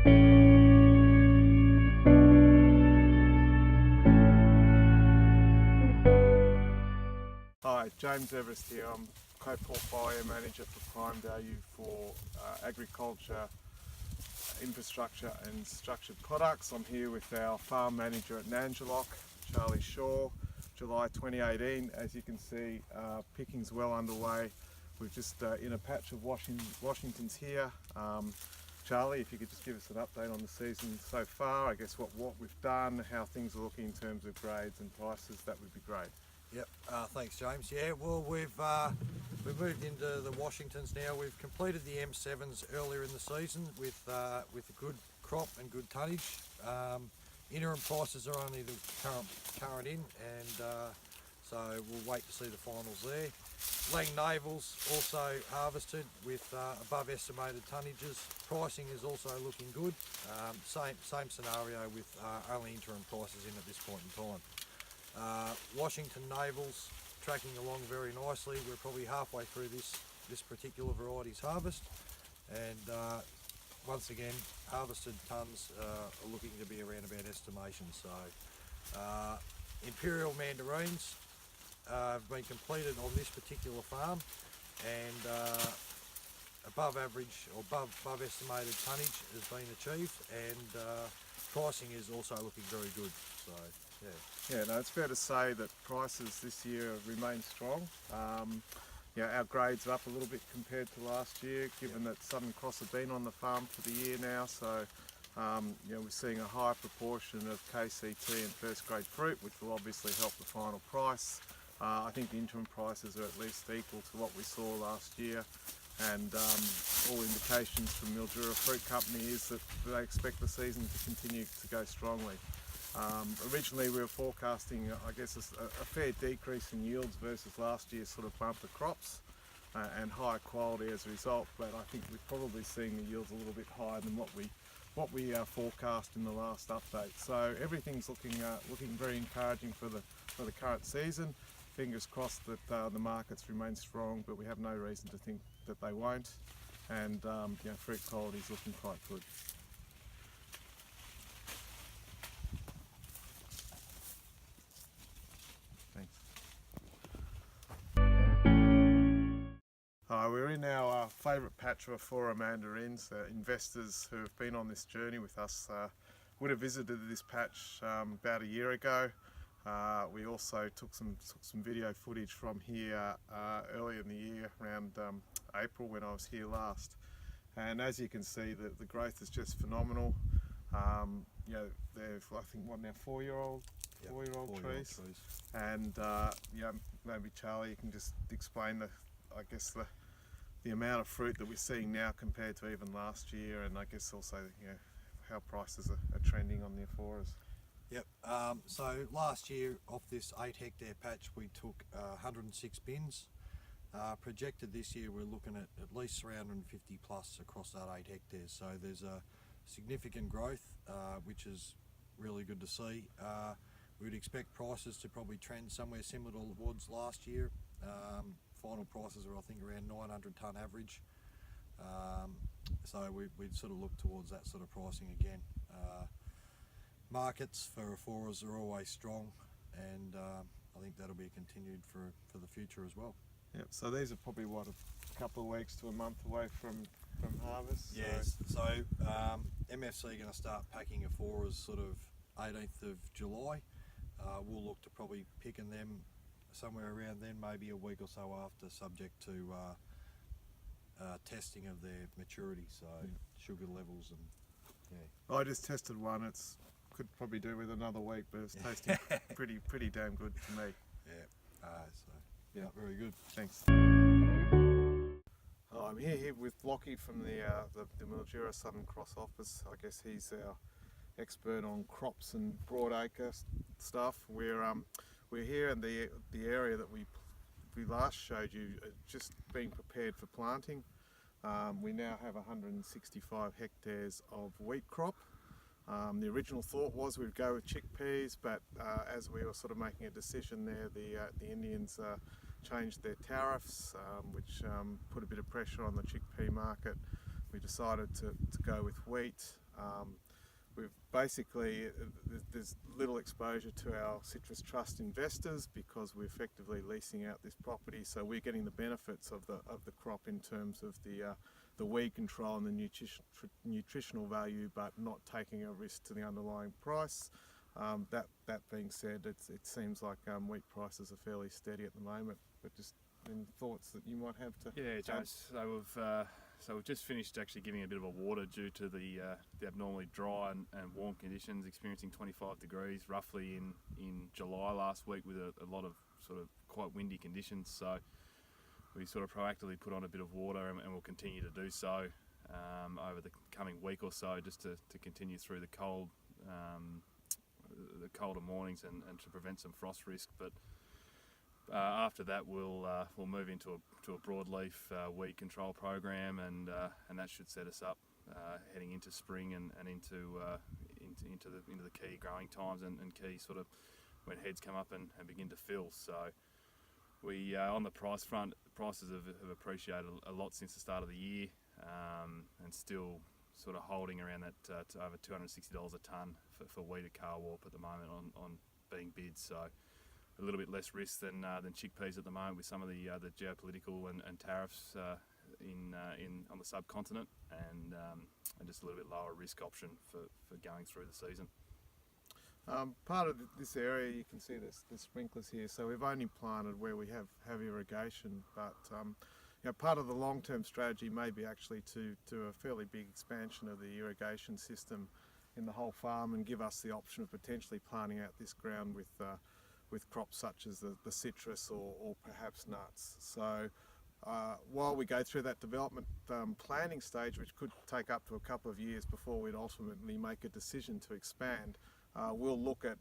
Hi, James Everest here. I'm Co-Portfolio Manager for Prime Value for Agriculture, Infrastructure and Structured Products. I'm here with our Farm Manager at Nangjalok, Charlie Shaw, July 2018. As you can see, picking's well underway. We're just in a patch of Washingtons here. Charlie, if you could just give us an update on the season so far, I guess what we've done, how things are looking in terms of grades and prices, that would be great. Yep, thanks James. Yeah, well we've moved into the Washingtons now. We've completed the M7s earlier in the season with a good crop and good tonnage. Interim prices are only the current in, and so we'll wait to see the finals there. Lang Navels also harvested with above estimated tonnages. Pricing is also looking good. Same scenario with only interim prices in at this point in time. Washington Navels tracking along very nicely. We're probably halfway through this particular variety's harvest, and once again harvested tonnes are looking to be around about estimation. So Imperial Mandarins have been completed on this particular farm, and above average or above estimated tonnage has been achieved, and pricing is also looking very good. So yeah, no, it's fair to say that prices this year remain strong. Our grades are up a little bit compared to last year, given that Southern Cross have been on the farm for the year now. So we're seeing a higher proportion of KCT and first grade fruit, which will obviously help the final price. I think the interim prices are at least equal to what we saw last year, and all indications from Mildura Fruit Company is that they expect the season to continue to go strongly. Originally we were forecasting, I guess, a fair decrease in yields versus last year's sort of bumper crops and higher quality as a result, but I think we're probably seeing the yields a little bit higher than what we forecast in the last update. So everything's looking very encouraging for the current season. Fingers crossed that the markets remain strong, but we have no reason to think that they won't, and fruit quality is looking quite good. We're in our favourite patch of Afourer mandarins. Investors who have been on this journey with us would have visited this patch about a year ago. We also took some video footage from here earlier in the year, around April when I was here last. And as you can see, the growth is just phenomenal. They're, I think, what now, 4-year-old trees. And maybe Charlie, you can just explain the amount of fruit that we're seeing now compared to even last year, and I guess also how prices are trending on the Afourers. Yep. So last year off this 8-hectare patch we took 106 bins. Projected this year we're looking at least 350 plus across that 8 hectares. So there's a significant growth, which is really good to see. We'd expect prices to probably trend somewhere similar towards last year. Final prices are, I think, around 900 tonne average. So we'd sort of look towards that sort of pricing again. Markets for Afourers are always strong, and I think that'll be continued for the future as well. Yep. So these are probably what, a couple of weeks to a month away from harvest. Yes. So MFC are going to start packing Afourers sort of 18th of July. We'll look to probably picking them somewhere around then, maybe a week or so after, subject to testing of their maturity, so sugar levels and I just tested one. It's could probably do with another week, but it's tasting pretty damn good to me. Very good. Thanks. I'm here with Lockie from the Mildura Southern Cross office. I guess he's our expert on crops and broadacre stuff. We're here in the area that we last showed you, just being prepared for planting. We now have 165 hectares of wheat crop. The original thought was we'd go with chickpeas, but as we were sort of making a decision there, the Indians changed their tariffs, which put a bit of pressure on the chickpea market. We decided to go with wheat. We've basically, there's little exposure to our citrus trust investors because we're effectively leasing out this property, so we're getting the benefits of the crop in terms of the weed control and the nutritional value, but not taking a risk to the underlying price. That being said, it seems like wheat prices are fairly steady at the moment, but just any thoughts that you might have to Yeah, add? James. So we've just finished actually giving a bit of a water due to the abnormally dry and warm conditions, experiencing 25 degrees roughly in July last week with a lot of sort of quite windy conditions. So we sort of proactively put on a bit of water and we'll continue to do so over the coming week or so, just to continue through the cold, the colder mornings and to prevent some frost risk. But after that, we'll move into a broadleaf weed control program, and that should set us up heading into spring and into the key growing times and key sort of when heads come up and begin to fill. So we on the price front, prices have appreciated a lot since the start of the year, and still sort of holding around that to over $260 a tonne for wheat at Carwarp at the moment on being bid. So a little bit less risk than chickpeas at the moment with some of the geopolitical and tariffs on the subcontinent, and just a little bit lower risk option for going through the season. Part of this area, you can see the sprinklers here, so we've only planted where we have irrigation, but part of the long-term strategy may be actually to do a fairly big expansion of the irrigation system in the whole farm and give us the option of potentially planting out this ground with crops such as the citrus or perhaps nuts. So while we go through that development planning stage, which could take up to a couple of years before we'd ultimately make a decision to expand, we'll look at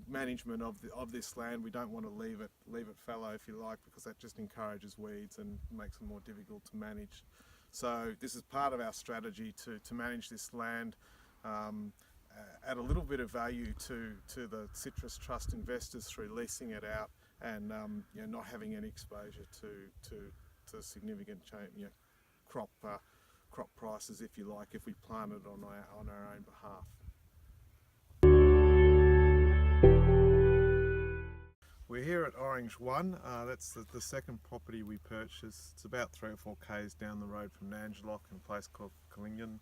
management of this land. We don't want to leave it fallow, if you like, because that just encourages weeds and makes it more difficult to manage. So this is part of our strategy to manage this land, add a little bit of value to the citrus trust investors through leasing it out, and not having any exposure to significant crop prices, if you like, if we plant it on our own behalf. We're here at Orange 1, that's the second property we purchased. It's about 3 or 4 k's down the road from Nangelock in a place called Killingen.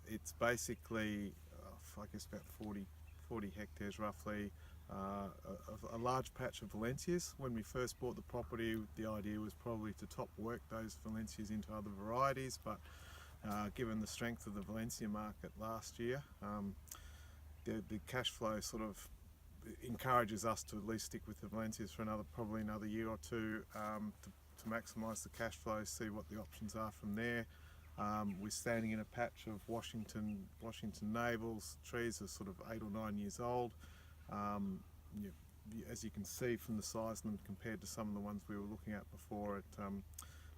It's basically, I guess about 40 hectares roughly, a large patch of Valencias. When we first bought the property, the idea was probably to top work those Valencias into other varieties, but given the strength of the Valencia market last year, the cash flow sort of encourages us to at least stick with the Valencias for probably another year or two, to maximise the cash flow, see what the options are from there. We're standing in a patch of Washington navels. Trees are sort of 8 or 9 years old. As you can see from the size of them compared to some of the ones we were looking at before at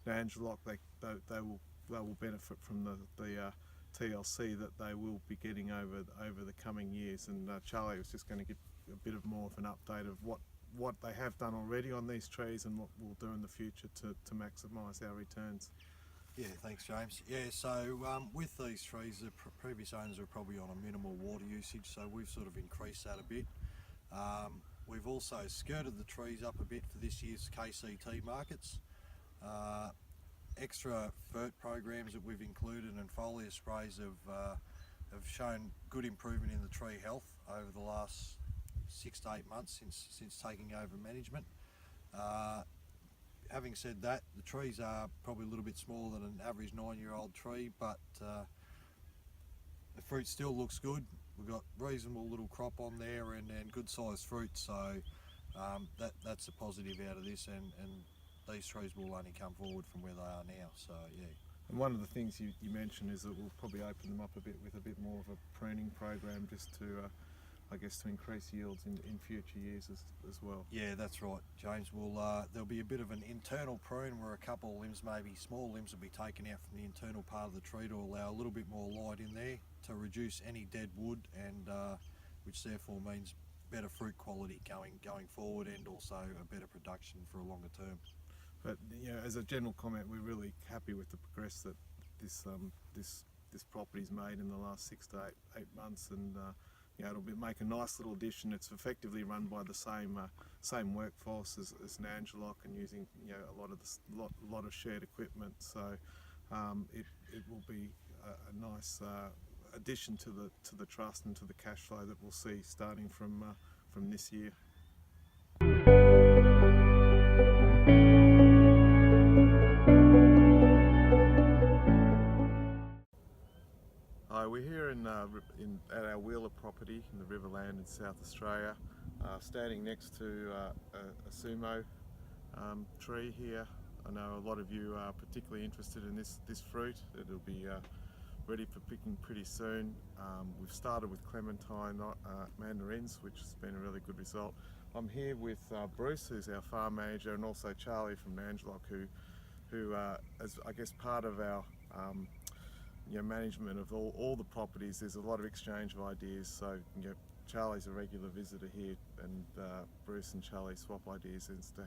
Nangelock, they will benefit from the TLC that they will be getting over the coming years. And Charlie was just going to give a bit more of an update of what they have done already on these trees and what we'll do in the future to maximise our returns. Yeah, thanks James. Yeah, so with these trees, the previous owners were probably on a minimal water usage, so we've sort of increased that a bit. We've also skirted the trees up a bit for this year's KCT markets. Extra fert programs that we've included and foliar sprays have shown good improvement in the tree health over the last 6 to 8 months since taking over management. Having said that, the trees are probably a little bit smaller than an average 9-year-old tree, but the fruit still looks good. We've got reasonable little crop on there and good sized fruit, so that's a positive out of this, and these trees will only come forward from where they are now, so yeah. And one of the things you mentioned is that we'll probably open them up a bit with a bit more of a pruning program, just to I guess to increase yields in future years as well. Yeah, that's right, James. There'll be a bit of an internal prune where a couple of limbs, maybe small limbs, will be taken out from the internal part of the tree to allow a little bit more light in there to reduce any dead wood, and which therefore means better fruit quality going forward, and also a better production for a longer term. But as a general comment, we're really happy with the progress that this this property's made in the last 6 to 8 months, and it'll make a nice little addition. It's effectively run by the same workforce as Nangelock, and using a lot of shared equipment. So it will be a nice addition to the trust and to the cash flow that we'll see starting from this year. Hi, we're here at our Wheeler property in the Riverland in South Australia, standing next to a sumo tree here. I know a lot of you are particularly interested in this fruit. It'll be ready for picking pretty soon. We've started with clementine mandarins, which has been a really good result. I'm here with Bruce, who's our farm manager, and also Charlie from Nangelock, who as I guess part of our management of all the properties. There's a lot of exchange of ideas. So Charlie's a regular visitor here, and Bruce and Charlie swap ideas as to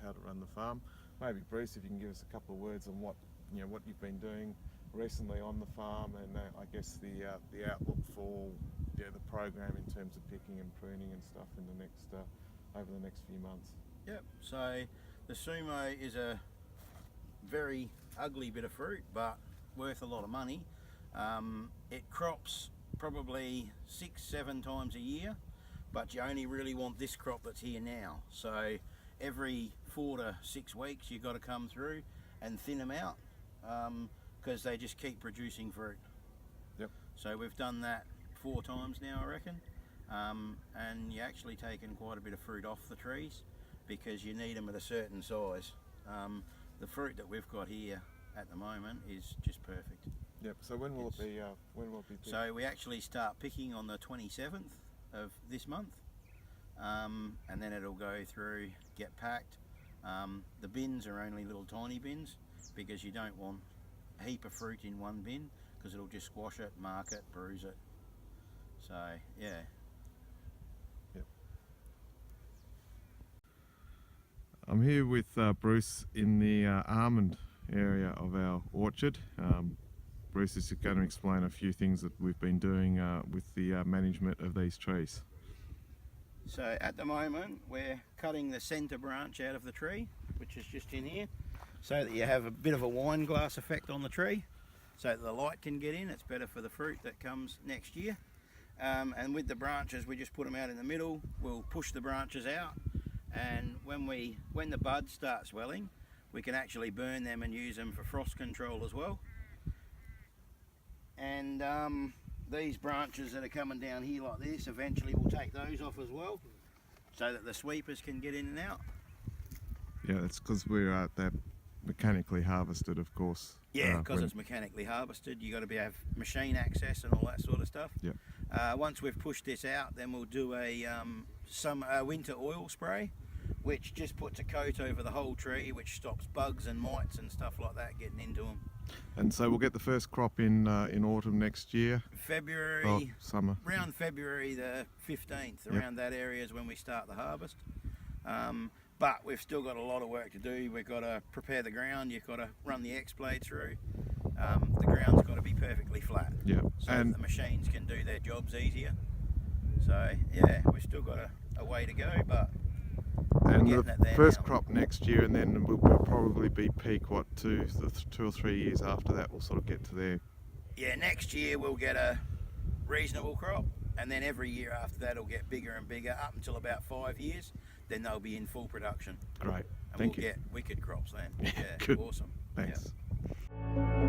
how to run the farm. Maybe Bruce, if you can give us a couple of words on what you've been doing recently on the farm, and I guess the outlook for the program in terms of picking and pruning and stuff in the next over the next few months. Yep. So the sumo is a very ugly bit of fruit, but worth a lot of money. It crops probably 6-7 times a year, but you only really want this crop that's here now. So every 4 to 6 weeks you've got to come through and thin them out, because they just keep producing fruit. Yep. So we've done that 4 times now, I reckon, and you're actually taking quite a bit of fruit off the trees because you need them at a certain size. The fruit that we've got here at the moment is just perfect. Yep. So when will it be? Picked? So we actually start picking on the 27th of this month, and then it'll go through, get packed. The bins are only little tiny bins because you don't want a heap of fruit in one bin because it'll just squash it, mark it, bruise it. So yeah. Yep. I'm here with Bruce in the almond area of our orchard. Bruce is going to explain a few things that we've been doing with the management of these trees. So at the moment we're cutting the centre branch out of the tree, which is just in here, so that you have a bit of a wine glass effect on the tree, so that the light can get in. It's better for the fruit that comes next year. And with the branches, we just put them out in the middle. We'll push the branches out, and when the buds start swelling, we can actually burn them and use them for frost control as well. And these branches that are coming down here like this, eventually we'll take those off as well, so that the sweepers can get in and out. Yeah, that's because we're that mechanically harvested, of course. Yeah, because it's mechanically harvested. You got to have machine access and all that sort of stuff. Yeah. Once we've pushed this out, then we'll do a winter oil spray, which just puts a coat over the whole tree, which stops bugs and mites and stuff like that getting into them. And so we'll get the first crop in autumn next year. February, summer. around February the 15th, around that area is when we start the harvest. But we've still got a lot of work to do. We've got to prepare the ground. You've got to run the X-blade through. The ground's got to be perfectly flat. Yeah. So and the machines can do their jobs easier. So yeah, we've still got a way to go, but and we're the getting it there first now. crop next year, and then we'll probably be peak 2 or 3 years after that. We'll sort of get to there. Yeah, next year we'll get a reasonable crop, and then every year after that it'll get bigger and bigger up until about 5 years. Then they'll be in full production. Great. And Thank we'll you. get wicked crops then. Yeah, Good. awesome. Thanks. Yeah.